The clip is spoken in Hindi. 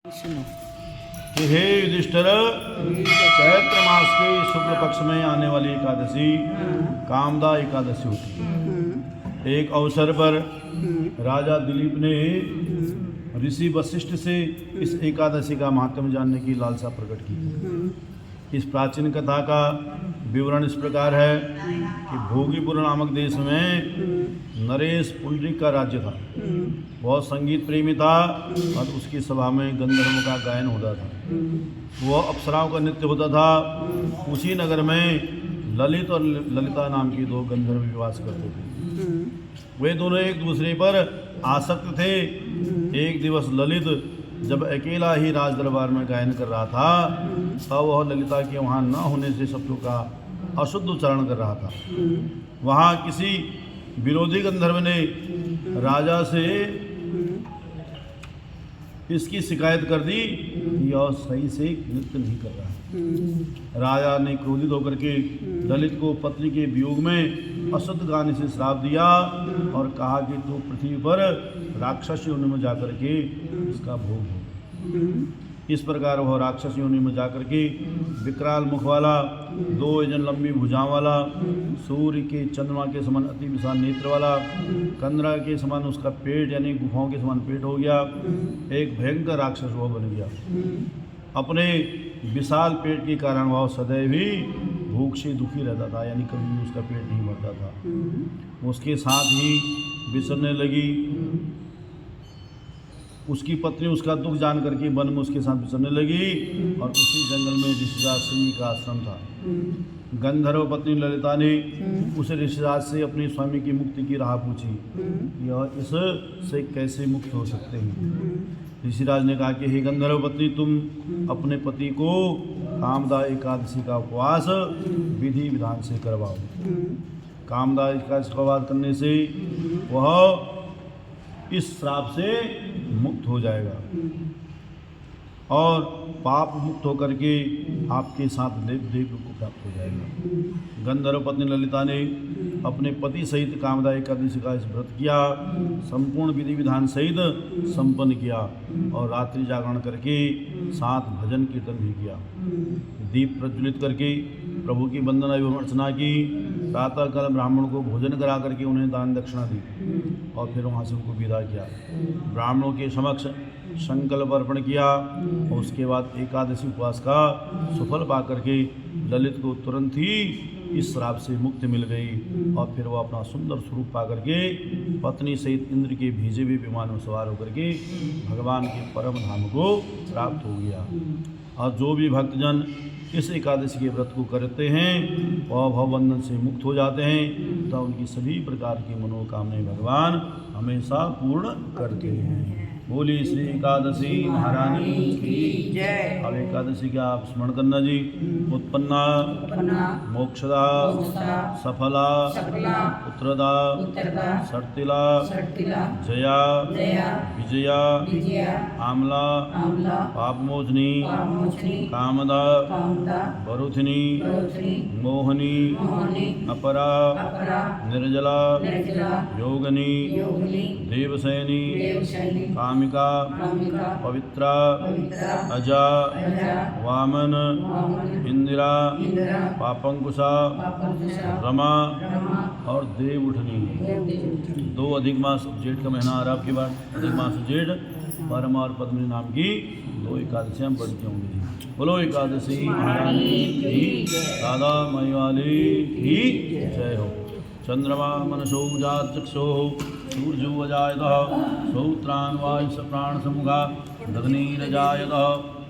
कि हे युधिष्ठिर, चैत्र मास के शुक्ल पक्ष में आने वाली एकादशी कामदा एकादशी होती है। एक अवसर पर राजा दिलीप ने ऋषि वशिष्ठ से इस एकादशी का महात्म्य जानने की लालसा प्रकट की। इस प्राचीन कथा का विवरण इस प्रकार है कि भोगीपुर नामक देश में नरेश पुंडरीक का राज्य था। बहुत संगीत प्रेमी था और उसकी सभा में गंधर्वों का गायन होता था। वह अप्सराओं का नृत्य होता था। उसी नगर में ललित और ललिता नाम की दो गंधर्व निवास करते थे। वे दोनों एक दूसरे पर आसक्त थे। एक दिवस ललित जब अकेला ही राज दरबार में गायन कर रहा था तब वह ललिता के वहाँ न होने से शब्दों का अशुद्ध उच्चारण कर रहा था। वहाँ किसी विरोधी गंधर्व ने राजा से इसकी शिकायत कर दी कि यह सही से नृत्य नहीं कर रहा है। राजा ने क्रोधित होकर के ललित को पत्नी के वियोग में अशुद्ध गाने से श्राप दिया और कहा कि तू पृथ्वी पर राक्षस योनि में जाकर के इसका भोग हो। इस प्रकार वह राक्षस योनि में जाकर के विकराल मुख वाला, 2 योजन लंबी भुजाओं वाला, सूर्य के चंद्रमा के समान अति विशाल नेत्र वाला, कंदरा के समान उसका पेट यानी गुफाओं के समान पेट हो गया। एक भयंकर राक्षस वह बन गया। अपने विशाल पेट के कारण वह सदैव ही भूख से दुखी रहता था, यानी कभी भी उसका पेट नहीं भरता था। उसके साथ ही विचरने लगी। उसकी पत्नी उसका दुख जान करके वन में उसके साथ विचरने लगी और उसी जंगल में ऋषिराज सिंह का आश्रम था। गंधर्व पत्नी ललिता ने उस ऋषिराज से अपने स्वामी की मुक्ति की राह पूछी। यह इससे कैसे मुक्त हो सकते हैं? ऋषिराज ने कहा कि हे गंधर्व पत्नी, तुम अपने पति को कामदा एकादशी का उपवास विधि विधान से करवाओ। कामदा एकादशी का उपवास करने से वह इस श्राप से मुक्त हो जाएगा और पाप मुक्त होकर के आपके साथ देव को प्राप्त हो जाएगा। गंधर्व पत्नी ललिता ने अपने पति सहित कामदा एकादशी का इस व्रत किया, संपूर्ण विधि विधान सहित संपन्न किया और रात्रि जागरण करके साथ भजन कीर्तन भी किया। दीप प्रज्वलित करके प्रभु की वंदना एवं अर्चना की। प्रातःकाल ब्राह्मण को भोजन करा करके उन्हें दान दक्षिणा दी और फिर वहाँ से उनको विदा किया। ब्राह्मणों के समक्ष संकल्प अर्पण किया और उसके बाद एकादशी उपवास का सुफल पा करके ललित को तुरंत ही इस श्राप से मुक्ति मिल गई और फिर वह अपना सुंदर स्वरूप पा करके पत्नी सहित इंद्र के भेजे हुए विमान में सवार होकर के भगवान के परम धाम को प्राप्त हो गया। और जो भी भक्तजन इस एकादशी के व्रत को करते हैं वह भवबंधन से मुक्त हो जाते हैं, तो उनकी सभी प्रकार की मनोकामनाएं भगवान हमेशा पूर्ण करते हैं। बोली श्री एकादशी महारानी की जय। अब एकादशी का आप स्मरण करना जी। उत्पन्ना मोक्षदा सफला पुत्रदा सर्तिला जया विजया आमला पापमोचनी कामदा वरुथिनी मोहनी अपरा निर्जला योगिनी देवसैनी कामिका पवित्रा अजा वामन इंदिरा पापंकुशा रमा और देव उठनी। 2 अधिक मास जेठ का महीना आ रहा आपके बाद। अधिक मास जेठ परमा और पद्मिनी नाम की 2 एकादशियाँ बढ़ती होंगी। बोलो एकादशी महारानी की, राधा मैवाली की जय हो। चंद्रमा मनसो जात चक्षो सूर्यो अजायतः सौत्रान्वायुष प्राण समुखा दग्निरजायतः